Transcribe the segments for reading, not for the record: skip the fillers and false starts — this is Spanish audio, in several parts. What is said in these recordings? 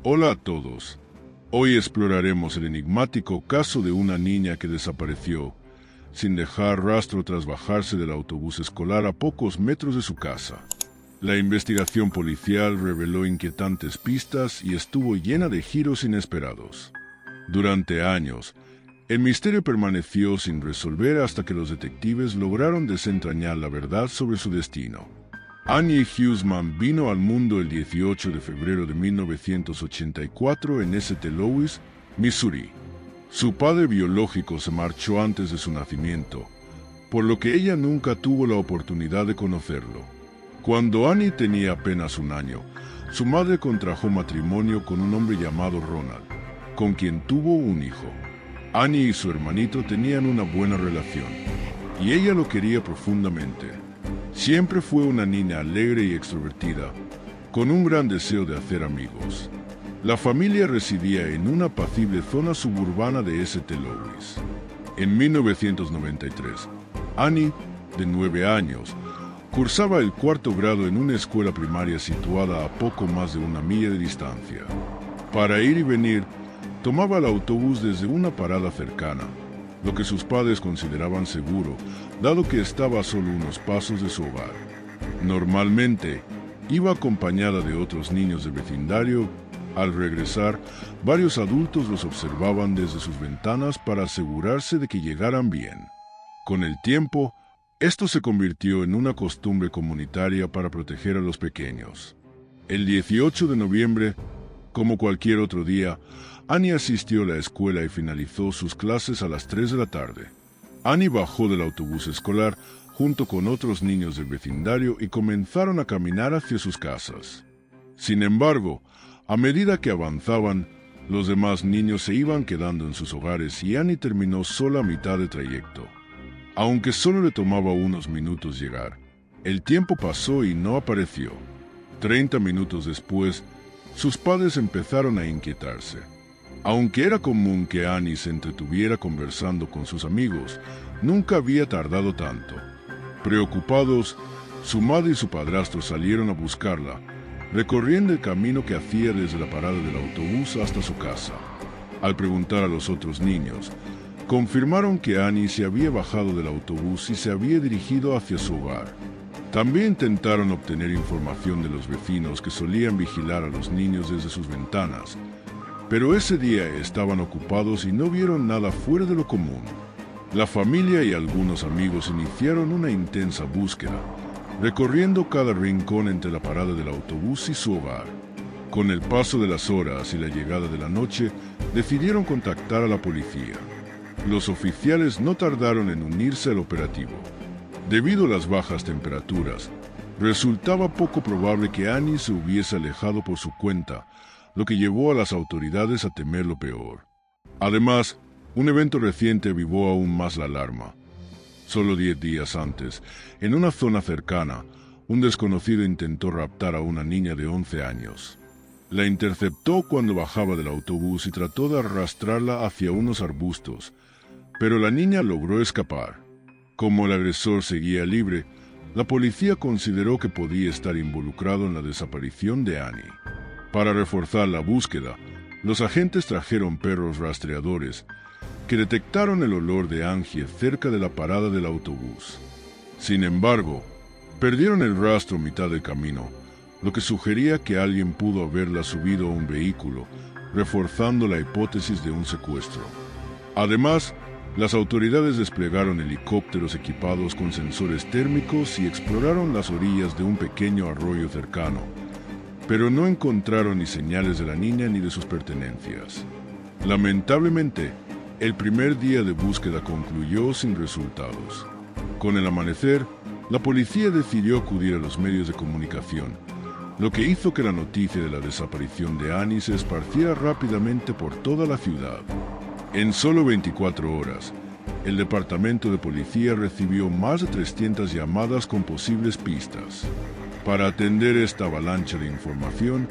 Hola a todos. Hoy exploraremos el enigmático caso de una niña que desapareció, sin dejar rastro tras bajarse del autobús escolar a pocos metros de su casa. La investigación policial reveló inquietantes pistas y estuvo llena de giros inesperados. Durante años, el misterio permaneció sin resolver hasta que los detectives lograron desentrañar la verdad sobre su destino. Annie Huseman vino al mundo el 18 de febrero de 1984 en St. Louis, Missouri. Su padre biológico se marchó antes de su nacimiento, por lo que ella nunca tuvo la oportunidad de conocerlo. Cuando Annie tenía apenas un año, su madre contrajo matrimonio con un hombre llamado Ronald, con quien tuvo un hijo. Annie y su hermanito tenían una buena relación, y ella lo quería profundamente. Siempre fue una niña alegre y extrovertida, con un gran deseo de hacer amigos. La familia residía en una apacible zona suburbana de St. Louis. En 1993, Annie, de 9 años, cursaba el cuarto grado en una escuela primaria situada a poco más de una milla de distancia. Para ir y venir, tomaba el autobús desde una parada cercana, lo que sus padres consideraban seguro, dado que estaba a solo unos pasos de su hogar. Normalmente, iba acompañada de otros niños del vecindario. Al regresar, varios adultos los observaban desde sus ventanas para asegurarse de que llegaran bien. Con el tiempo, esto se convirtió en una costumbre comunitaria para proteger a los pequeños. El 18 de noviembre, como cualquier otro día, Annie asistió a la escuela y finalizó sus clases a las 3 de la tarde. Annie bajó del autobús escolar junto con otros niños del vecindario y comenzaron a caminar hacia sus casas. Sin embargo, a medida que avanzaban, los demás niños se iban quedando en sus hogares y Annie terminó sola a mitad de trayecto. Aunque solo le tomaba unos minutos llegar, el tiempo pasó y no apareció. 30 minutos después, sus padres empezaron a inquietarse. Aunque era común que Annie se entretuviera conversando con sus amigos, nunca había tardado tanto. Preocupados, su madre y su padrastro salieron a buscarla, recorriendo el camino que hacía desde la parada del autobús hasta su casa. Al preguntar a los otros niños, confirmaron que Annie se había bajado del autobús y se había dirigido hacia su hogar. También intentaron obtener información de los vecinos que solían vigilar a los niños desde sus ventanas, pero ese día estaban ocupados y no vieron nada fuera de lo común. La familia y algunos amigos iniciaron una intensa búsqueda, recorriendo cada rincón entre la parada del autobús y su hogar. Con el paso de las horas y la llegada de la noche, decidieron contactar a la policía. Los oficiales no tardaron en unirse al operativo. Debido a las bajas temperaturas, resultaba poco probable que Annie se hubiese alejado por su cuenta, lo que llevó a las autoridades a temer lo peor. Además, un evento reciente avivó aún más la alarma. Solo 10 días antes, en una zona cercana, un desconocido intentó raptar a una niña de 11 años. La interceptó cuando bajaba del autobús y trató de arrastrarla hacia unos arbustos, pero la niña logró escapar. Como el agresor seguía libre, la policía consideró que podía estar involucrado en la desaparición de Annie. Para reforzar la búsqueda, los agentes trajeron perros rastreadores que detectaron el olor de Angie cerca de la parada del autobús. Sin embargo, perdieron el rastro a mitad del camino, lo que sugería que alguien pudo haberla subido a un vehículo, reforzando la hipótesis de un secuestro. Además, las autoridades desplegaron helicópteros equipados con sensores térmicos y exploraron las orillas de un pequeño arroyo cercano, pero no encontraron ni señales de la niña ni de sus pertenencias. Lamentablemente, el primer día de búsqueda concluyó sin resultados. Con el amanecer, la policía decidió acudir a los medios de comunicación, lo que hizo que la noticia de la desaparición de Annie se esparciera rápidamente por toda la ciudad. En solo 24 horas, el departamento de policía recibió más de 300 llamadas con posibles pistas. Para atender esta avalancha de información,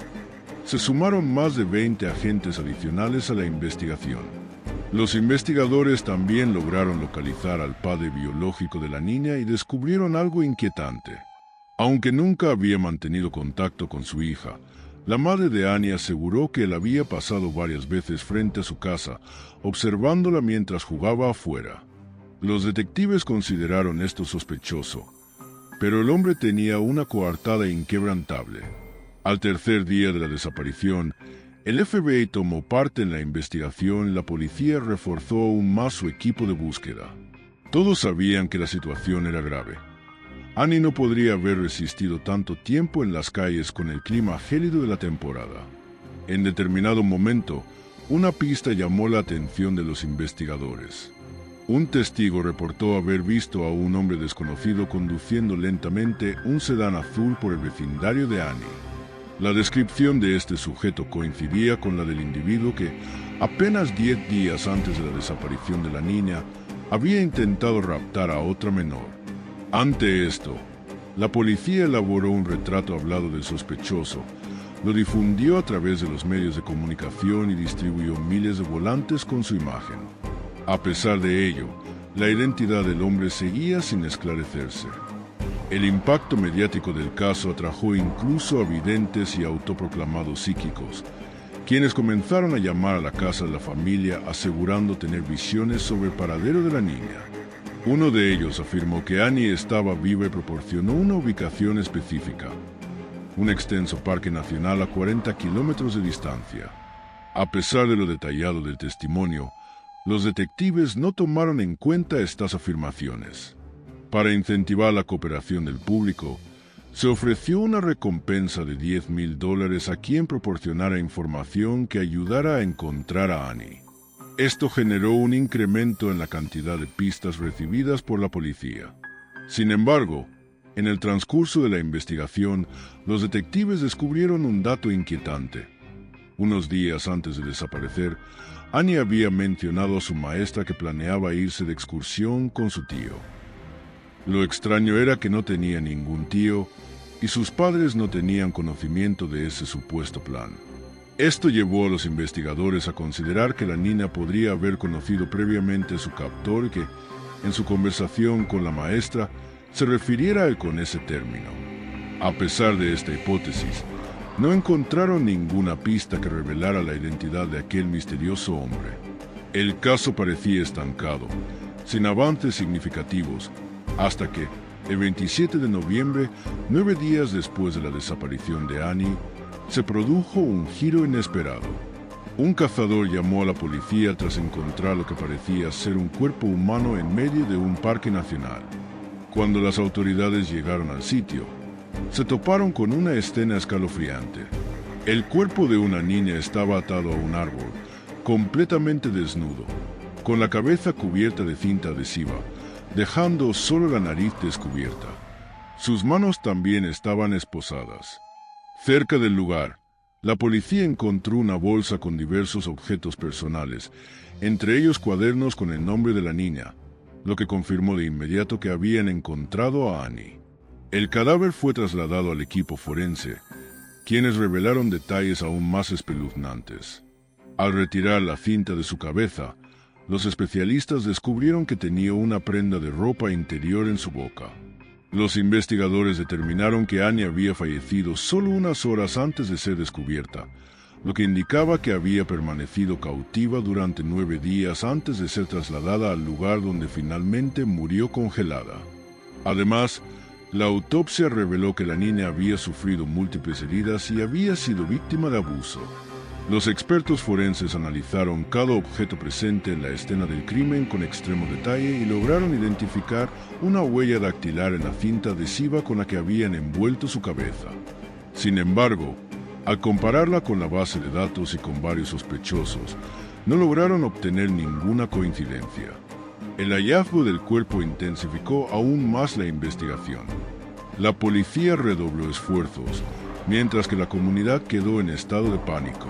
se sumaron más de 20 agentes adicionales a la investigación. Los investigadores también lograron localizar al padre biológico de la niña y descubrieron algo inquietante. Aunque nunca había mantenido contacto con su hija, La madre de Annie aseguró que él había pasado varias veces frente a su casa, observándola mientras jugaba afuera. Los detectives consideraron esto sospechoso, pero el hombre tenía una coartada inquebrantable. Al tercer día de la desaparición, el FBI tomó parte en la investigación y la policía reforzó aún más su equipo de búsqueda. Todos sabían que la situación era grave. Annie no podría haber resistido tanto tiempo en las calles con el clima gélido de la temporada. En determinado momento, una pista llamó la atención de los investigadores. Un testigo reportó haber visto a un hombre desconocido conduciendo lentamente un sedán azul por el vecindario de Annie. La descripción de este sujeto coincidía con la del individuo que, apenas 10 días antes de la desaparición de la niña, había intentado raptar a otra menor. Ante esto, la policía elaboró un retrato hablado del sospechoso, lo difundió a través de los medios de comunicación y distribuyó miles de volantes con su imagen. A pesar de ello, la identidad del hombre seguía sin esclarecerse. El impacto mediático del caso atrajo incluso a videntes y autoproclamados psíquicos, quienes comenzaron a llamar a la casa de la familia asegurando tener visiones sobre el paradero de la niña. Uno de ellos afirmó que Annie estaba viva y proporcionó una ubicación específica, un extenso parque nacional a 40 kilómetros de distancia. A pesar de lo detallado del testimonio, los detectives no tomaron en cuenta estas afirmaciones. Para incentivar la cooperación del público, se ofreció una recompensa de $10,000 a quien proporcionara información que ayudara a encontrar a Annie. Esto generó un incremento en la cantidad de pistas recibidas por la policía. Sin embargo, en el transcurso de la investigación, los detectives descubrieron un dato inquietante. Unos días antes de desaparecer, Annie había mencionado a su maestra que planeaba irse de excursión con su tío. Lo extraño era que no tenía ningún tío y sus padres no tenían conocimiento de ese supuesto plan. Esto llevó a los investigadores a considerar que la niña podría haber conocido previamente a su captor y que, en su conversación con la maestra, se refiriera a él con ese término. A pesar de esta hipótesis, no encontraron ninguna pista que revelara la identidad de aquel misterioso hombre. El caso parecía estancado, sin avances significativos, hasta que, el 27 de noviembre, 9 días después de la desaparición de Annie, se produjo un giro inesperado. Un cazador llamó a la policía tras encontrar lo que parecía ser un cuerpo humano en medio de un parque nacional. Cuando las autoridades llegaron al sitio, se toparon con una escena escalofriante. El cuerpo de una niña estaba atado a un árbol, completamente desnudo, con la cabeza cubierta de cinta adhesiva, dejando solo la nariz descubierta. Sus manos también estaban esposadas. Cerca del lugar, la policía encontró una bolsa con diversos objetos personales, entre ellos cuadernos con el nombre de la niña, lo que confirmó de inmediato que habían encontrado a Annie. El cadáver fue trasladado al equipo forense, quienes revelaron detalles aún más espeluznantes. Al retirar la cinta de su cabeza, los especialistas descubrieron que tenía una prenda de ropa interior en su boca. Los investigadores determinaron que Annie había fallecido solo unas horas antes de ser descubierta, lo que indicaba que había permanecido cautiva durante 9 días antes de ser trasladada al lugar donde finalmente murió congelada. Además, la autopsia reveló que la niña había sufrido múltiples heridas y había sido víctima de abuso. Los expertos forenses analizaron cada objeto presente en la escena del crimen con extremo detalle y lograron identificar una huella dactilar en la cinta adhesiva con la que habían envuelto su cabeza. Sin embargo, al compararla con la base de datos y con varios sospechosos, no lograron obtener ninguna coincidencia. El hallazgo del cuerpo intensificó aún más la investigación. La policía redobló esfuerzos, mientras que la comunidad quedó en estado de pánico.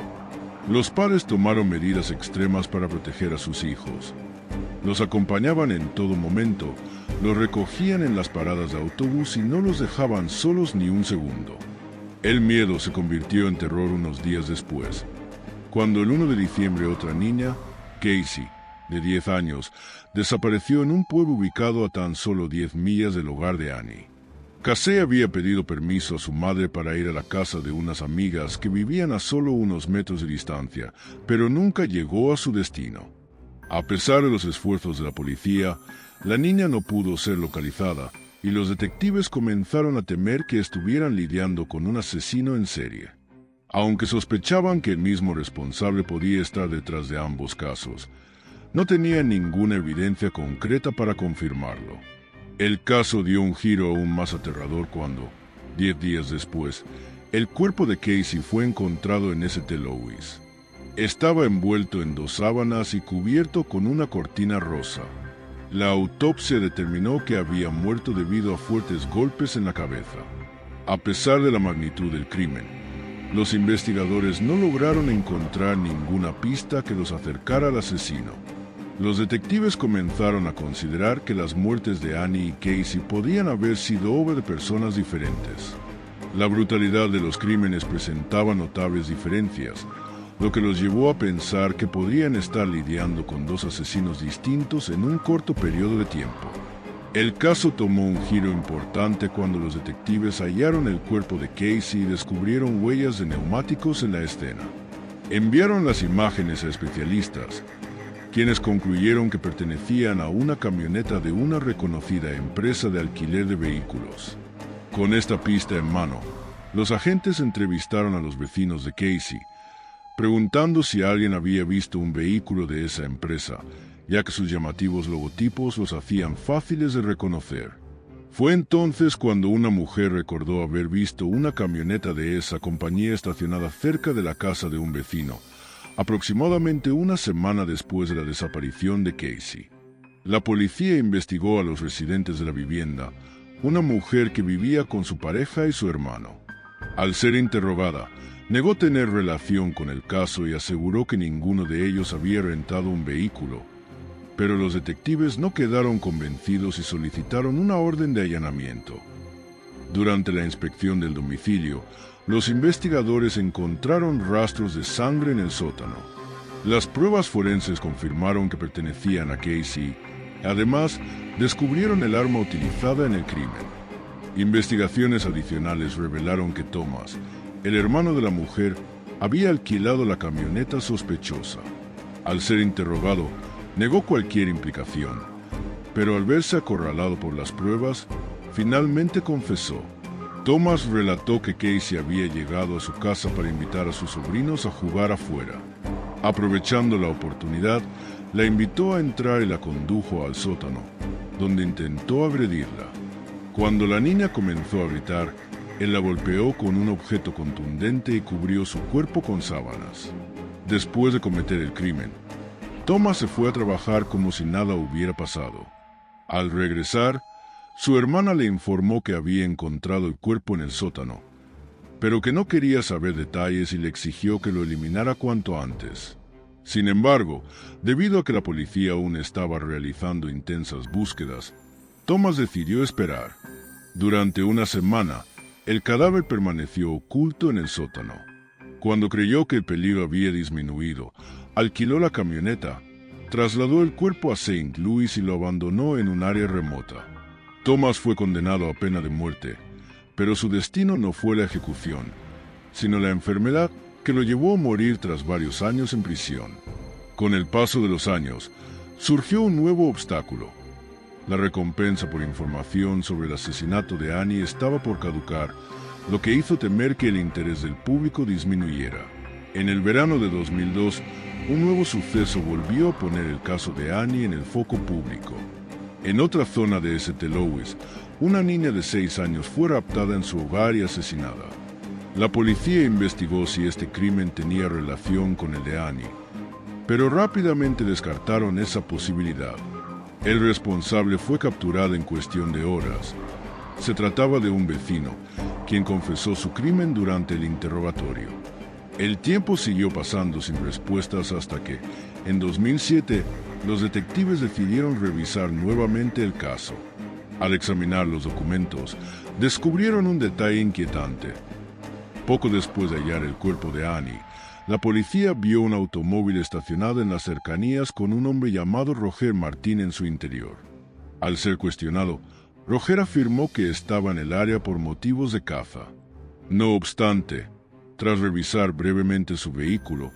Los padres tomaron medidas extremas para proteger a sus hijos. Los acompañaban en todo momento, los recogían en las paradas de autobús y no los dejaban solos ni un segundo. El miedo se convirtió en terror unos días después, cuando el 1 de diciembre otra niña, Casey, de 10 años, desapareció en un pueblo ubicado a tan solo 10 millas del hogar de Annie. Casey había pedido permiso a su madre para ir a la casa de unas amigas que vivían a solo unos metros de distancia, pero nunca llegó a su destino. A pesar de los esfuerzos de la policía, la niña no pudo ser localizada y los detectives comenzaron a temer que estuvieran lidiando con un asesino en serie. Aunque sospechaban que el mismo responsable podía estar detrás de ambos casos, no tenían ninguna evidencia concreta para confirmarlo. El caso dio un giro aún más aterrador cuando, 10 días después, el cuerpo de Casey fue encontrado en St. Louis. Estaba envuelto en 2 sábanas y cubierto con una cortina rosa. La autopsia determinó que había muerto debido a fuertes golpes en la cabeza. A pesar de la magnitud del crimen, los investigadores no lograron encontrar ninguna pista que los acercara al asesino. Los detectives comenzaron a considerar que las muertes de Annie y Casey podían haber sido obra de personas diferentes. La brutalidad de los crímenes presentaba notables diferencias, lo que los llevó a pensar que podrían estar lidiando con 2 asesinos distintos en un corto periodo de tiempo. El caso tomó un giro importante cuando los detectives hallaron el cuerpo de Casey y descubrieron huellas de neumáticos en la escena. Enviaron las imágenes a especialistas, quienes concluyeron que pertenecían a una camioneta de una reconocida empresa de alquiler de vehículos. Con esta pista en mano, los agentes entrevistaron a los vecinos de Casey, preguntando si alguien había visto un vehículo de esa empresa, ya que sus llamativos logotipos los hacían fáciles de reconocer. Fue entonces cuando una mujer recordó haber visto una camioneta de esa compañía estacionada cerca de la casa de un vecino, aproximadamente una semana después de la desaparición de Casey. La policía investigó a los residentes de la vivienda, una mujer que vivía con su pareja y su hermano. Al ser interrogada, negó tener relación con el caso y aseguró que ninguno de ellos había rentado un vehículo, pero los detectives no quedaron convencidos y solicitaron una orden de allanamiento. Durante la inspección del domicilio, los investigadores encontraron rastros de sangre en el sótano. Las pruebas forenses confirmaron que pertenecían a Casey. Además, descubrieron el arma utilizada en el crimen. Investigaciones adicionales revelaron que Thomas, el hermano de la mujer, había alquilado la camioneta sospechosa. Al ser interrogado, negó cualquier implicación, pero al verse acorralado por las pruebas, finalmente confesó. Thomas relató que Casey había llegado a su casa para invitar a sus sobrinos a jugar afuera. Aprovechando la oportunidad, la invitó a entrar y la condujo al sótano, donde intentó agredirla. Cuando la niña comenzó a gritar, él la golpeó con un objeto contundente y cubrió su cuerpo con sábanas. Después de cometer el crimen, Thomas se fue a trabajar como si nada hubiera pasado. Al regresar, su hermana le informó que había encontrado el cuerpo en el sótano, pero que no quería saber detalles y le exigió que lo eliminara cuanto antes. Sin embargo, debido a que la policía aún estaba realizando intensas búsquedas, Thomas decidió esperar. Durante una semana, el cadáver permaneció oculto en el sótano. Cuando creyó que el peligro había disminuido, alquiló la camioneta, trasladó el cuerpo a St. Louis y lo abandonó en un área remota. Thomas fue condenado a pena de muerte, pero su destino no fue la ejecución, sino la enfermedad que lo llevó a morir tras varios años en prisión. Con el paso de los años, surgió un nuevo obstáculo. La recompensa por información sobre el asesinato de Annie estaba por caducar, lo que hizo temer que el interés del público disminuyera. En el verano de 2002, un nuevo suceso volvió a poner el caso de Annie en el foco público. En otra zona de St. Louis, una niña de 6 años fue raptada en su hogar y asesinada. La policía investigó si este crimen tenía relación con el de Annie, pero rápidamente descartaron esa posibilidad. El responsable fue capturado en cuestión de horas. Se trataba de un vecino, quien confesó su crimen durante el interrogatorio. El tiempo siguió pasando sin respuestas hasta que, en 2007, los detectives decidieron revisar nuevamente el caso. Al examinar los documentos, descubrieron un detalle inquietante. Poco después de hallar el cuerpo de Annie, la policía vio un automóvil estacionado en las cercanías con un hombre llamado Roger Martin en su interior. Al ser cuestionado, Roger afirmó que estaba en el área por motivos de caza. No obstante, tras revisar brevemente su vehículo,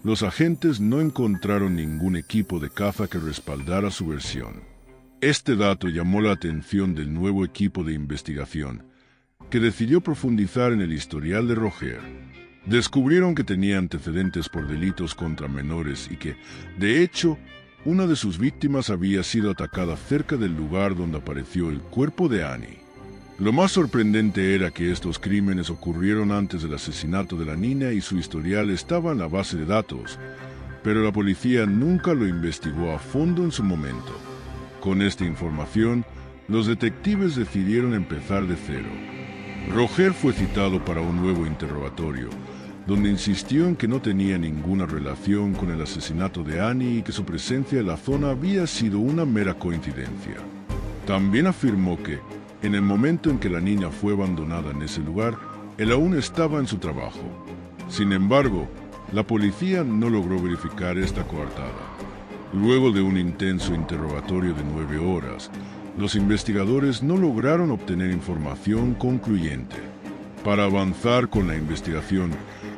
los agentes no encontraron ningún equipo de caza que respaldara su versión. Este dato llamó la atención del nuevo equipo de investigación, que decidió profundizar en el historial de Roger. Descubrieron que tenía antecedentes por delitos contra menores y que, de hecho, una de sus víctimas había sido atacada cerca del lugar donde apareció el cuerpo de Annie. Lo más sorprendente era que estos crímenes ocurrieron antes del asesinato de la niña y su historial estaba en la base de datos, pero la policía nunca lo investigó a fondo en su momento. Con esta información, los detectives decidieron empezar de cero. Roger fue citado para un nuevo interrogatorio, donde insistió en que no tenía ninguna relación con el asesinato de Annie y que su presencia en la zona había sido una mera coincidencia. También afirmó que, en el momento en que la niña fue abandonada en ese lugar, él aún estaba en su trabajo. Sin embargo, la policía no logró verificar esta coartada. Luego de un intenso interrogatorio de 9 horas, los investigadores no lograron obtener información concluyente. Para avanzar con la investigación,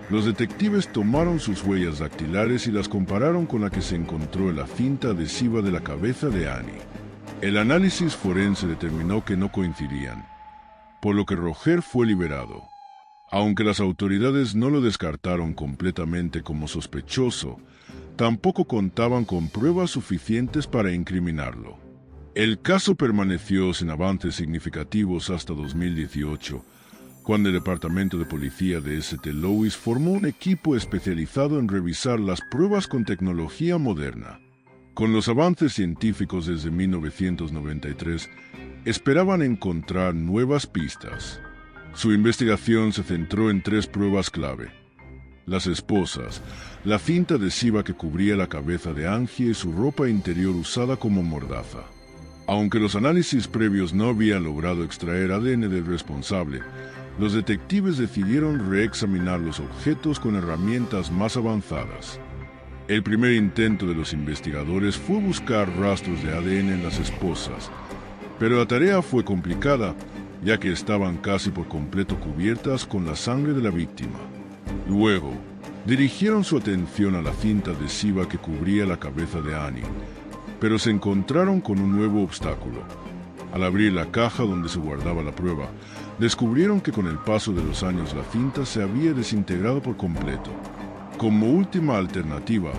los detectives tomaron sus huellas dactilares y las compararon con la que se encontró en la cinta adhesiva de la cabeza de Annie. El análisis forense determinó que no coincidían, por lo que Roger fue liberado. Aunque las autoridades no lo descartaron completamente como sospechoso, tampoco contaban con pruebas suficientes para incriminarlo. El caso permaneció sin avances significativos hasta 2018, cuando el Departamento de Policía de St. Louis formó un equipo especializado en revisar las pruebas con tecnología moderna. Con los avances científicos desde 1993, esperaban encontrar nuevas pistas. Su investigación se centró en 3 pruebas clave: las esposas, la cinta adhesiva que cubría la cabeza de Angie y su ropa interior usada como mordaza. Aunque los análisis previos no habían logrado extraer ADN del responsable, los detectives decidieron reexaminar los objetos con herramientas más avanzadas. El primer intento de los investigadores fue buscar rastros de ADN en las esposas, pero la tarea fue complicada, ya que estaban casi por completo cubiertas con la sangre de la víctima. Luego, dirigieron su atención a la cinta adhesiva que cubría la cabeza de Annie, pero se encontraron con un nuevo obstáculo. Al abrir la caja donde se guardaba la prueba, descubrieron que con el paso de los años la cinta se había desintegrado por completo. Como última alternativa,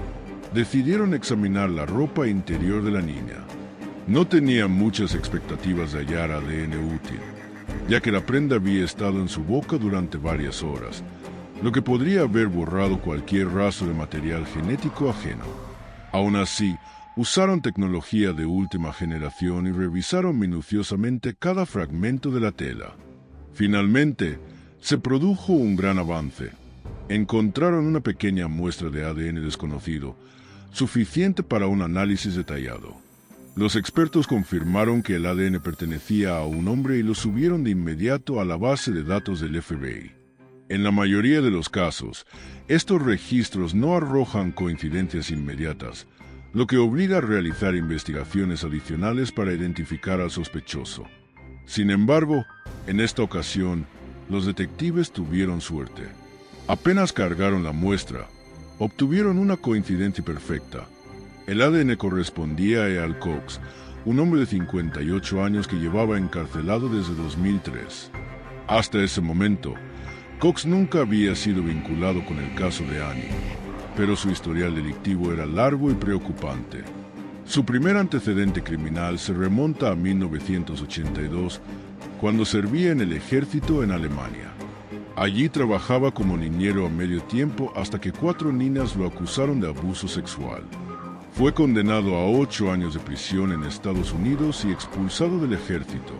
decidieron examinar la ropa interior de la niña. No tenían muchas expectativas de hallar ADN útil, ya que la prenda había estado en su boca durante varias horas, lo que podría haber borrado cualquier rastro de material genético ajeno. Aún así, usaron tecnología de última generación y revisaron minuciosamente cada fragmento de la tela. Finalmente, se produjo un gran avance. Encontraron una pequeña muestra de ADN desconocido, suficiente para un análisis detallado. Los expertos confirmaron que el ADN pertenecía a un hombre y lo subieron de inmediato a la base de datos del FBI. En la mayoría de los casos, estos registros no arrojan coincidencias inmediatas, lo que obliga a realizar investigaciones adicionales para identificar al sospechoso. Sin embargo, en esta ocasión, los detectives tuvieron suerte. Apenas cargaron la muestra, obtuvieron una coincidencia perfecta. El ADN correspondía a Earl Cox, un hombre de 58 años que llevaba encarcelado desde 2003. Hasta ese momento, Cox nunca había sido vinculado con el caso de Annie, pero su historial delictivo era largo y preocupante. Su primer antecedente criminal se remonta a 1982, cuando servía en el ejército en Alemania. Allí trabajaba como niñero a medio tiempo hasta que 4 niñas lo acusaron de abuso sexual. Fue condenado a 8 años de prisión en Estados Unidos y expulsado del ejército.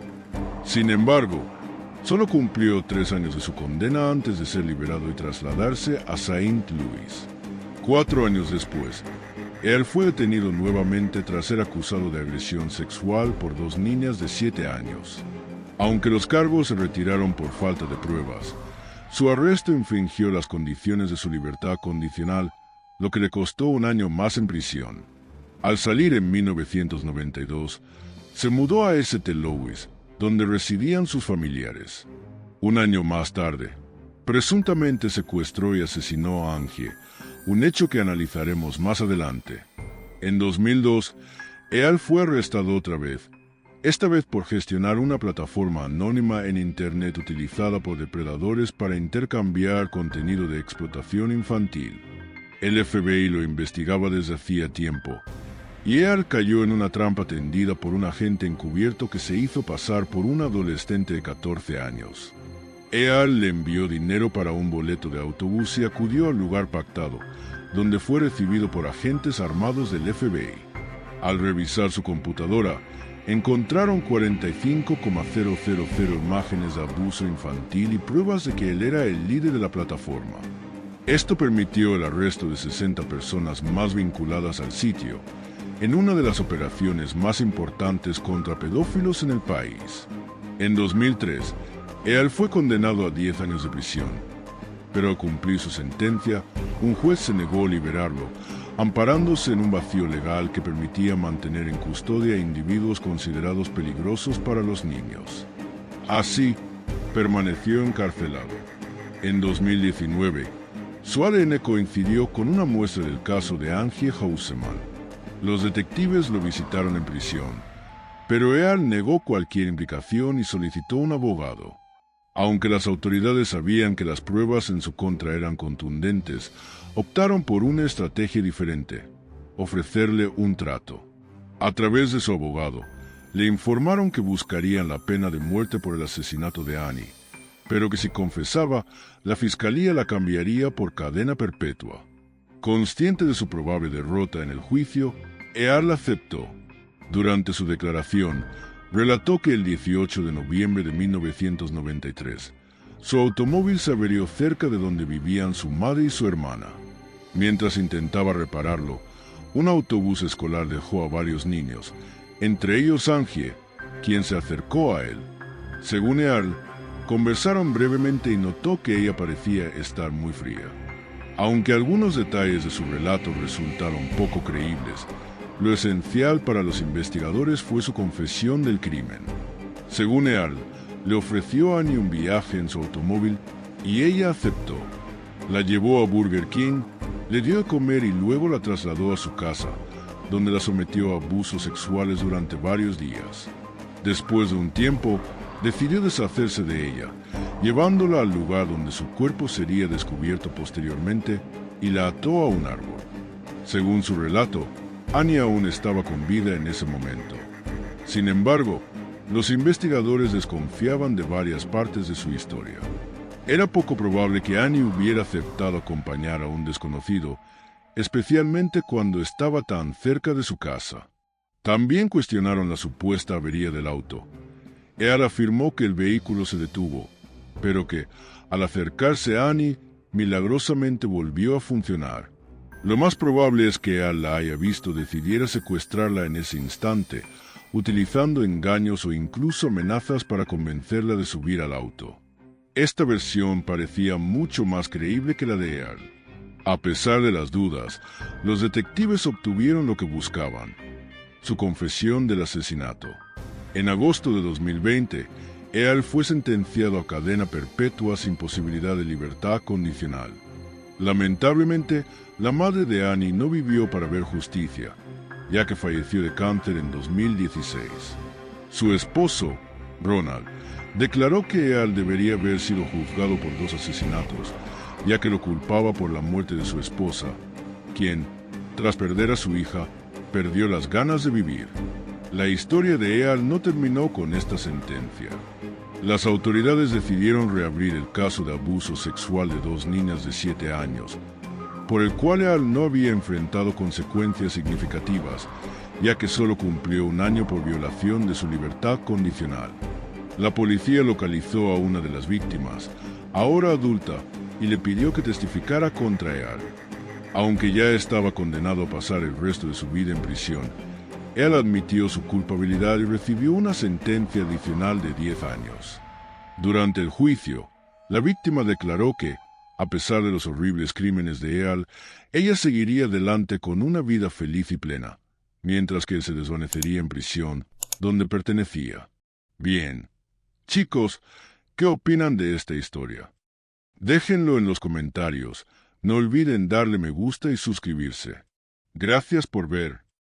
Sin embargo, solo cumplió 3 años de su condena antes de ser liberado y trasladarse a St. Louis. 4 años después, él fue detenido nuevamente tras ser acusado de agresión sexual por 2 niñas de 7 años. Aunque los cargos se retiraron por falta de pruebas, su arresto infringió las condiciones de su libertad condicional, lo que le costó 1 año más en prisión. Al salir en 1992, se mudó a St. Louis, donde residían sus familiares. Un año más tarde, presuntamente secuestró y asesinó a Angie, un hecho que analizaremos más adelante. En 2002, Eal fue arrestado otra vez, esta vez por gestionar una plataforma anónima en Internet utilizada por depredadores para intercambiar contenido de explotación infantil. El FBI lo investigaba desde hacía tiempo, y Eal cayó en una trampa tendida por un agente encubierto que se hizo pasar por un adolescente de 14 años. Eal le envió dinero para un boleto de autobús y acudió al lugar pactado, donde fue recibido por agentes armados del FBI. Al revisar su computadora, encontraron 45,000 imágenes de abuso infantil y pruebas de que él era el líder de la plataforma. Esto permitió el arresto de 60 personas más vinculadas al sitio, en una de las operaciones más importantes contra pedófilos en el país. En 2003, Eal fue condenado a 10 años de prisión, pero al cumplir su sentencia, un juez se negó a liberarlo, amparándose en un vacío legal que permitía mantener en custodia a individuos considerados peligrosos para los niños. Así, permaneció encarcelado. En 2019, su ADN coincidió con una muestra del caso de Angie Houseman. Los detectives lo visitaron en prisión, pero Eal negó cualquier implicación y solicitó un abogado. Aunque las autoridades sabían que las pruebas en su contra eran contundentes, optaron por una estrategia diferente: ofrecerle un trato. A través de su abogado, le informaron que buscarían la pena de muerte por el asesinato de Annie, pero que si confesaba, la fiscalía la cambiaría por cadena perpetua. Consciente de su probable derrota en el juicio, Eal aceptó. Durante su declaración, relató que el 18 de noviembre de 1993, su automóvil se averió cerca de donde vivían su madre y su hermana. Mientras intentaba repararlo, un autobús escolar dejó a varios niños, entre ellos Angie, quien se acercó a él. Según Eal, conversaron brevemente y notó que ella parecía estar muy fría. Aunque algunos detalles de su relato resultaron poco creíbles, lo esencial para los investigadores fue su confesión del crimen. Según Eal, le ofreció a Annie un viaje en su automóvil y ella aceptó. La llevó a Burger King, le dio de comer y luego la trasladó a su casa, donde la sometió a abusos sexuales durante varios días. Después de un tiempo, decidió deshacerse de ella, llevándola al lugar donde su cuerpo sería descubierto posteriormente y la ató a un árbol. Según su relato, Annie aún estaba con vida en ese momento. Sin embargo, los investigadores desconfiaban de varias partes de su historia. Era poco probable que Annie hubiera aceptado acompañar a un desconocido, especialmente cuando estaba tan cerca de su casa. También cuestionaron la supuesta avería del auto. Eal afirmó que el vehículo se detuvo, pero que, al acercarse a Annie, milagrosamente volvió a funcionar. Lo más probable es que Eal la haya visto decidiera secuestrarla en ese instante, utilizando engaños o incluso amenazas para convencerla de subir al auto. Esta versión parecía mucho más creíble que la de Eal. A pesar de las dudas, los detectives obtuvieron lo que buscaban: su confesión del asesinato. En agosto de 2020, Eal fue sentenciado a cadena perpetua sin posibilidad de libertad condicional. Lamentablemente, la madre de Annie no vivió para ver justicia, ya que falleció de cáncer en 2016. Su esposo, Ronald, declaró que Eal debería haber sido juzgado por 2 asesinatos, ya que lo culpaba por la muerte de su esposa, quien, tras perder a su hija, perdió las ganas de vivir. La historia de Eal no terminó con esta sentencia. Las autoridades decidieron reabrir el caso de abuso sexual de 2 niñas de 7 años, por el cual Eal no había enfrentado consecuencias significativas, ya que solo cumplió 1 año por violación de su libertad condicional. La policía localizó a una de las víctimas, ahora adulta, y le pidió que testificara contra Eal. Aunque ya estaba condenado a pasar el resto de su vida en prisión, Eal admitió su culpabilidad y recibió una sentencia adicional de 10 años. Durante el juicio, la víctima declaró que, a pesar de los horribles crímenes de Eal, ella seguiría adelante con una vida feliz y plena, mientras que él se desvanecería en prisión, donde pertenecía. Bien, Chicos, ¿qué opinan de esta historia? Déjenlo en los comentarios. No olviden darle me gusta y suscribirse. Gracias por ver.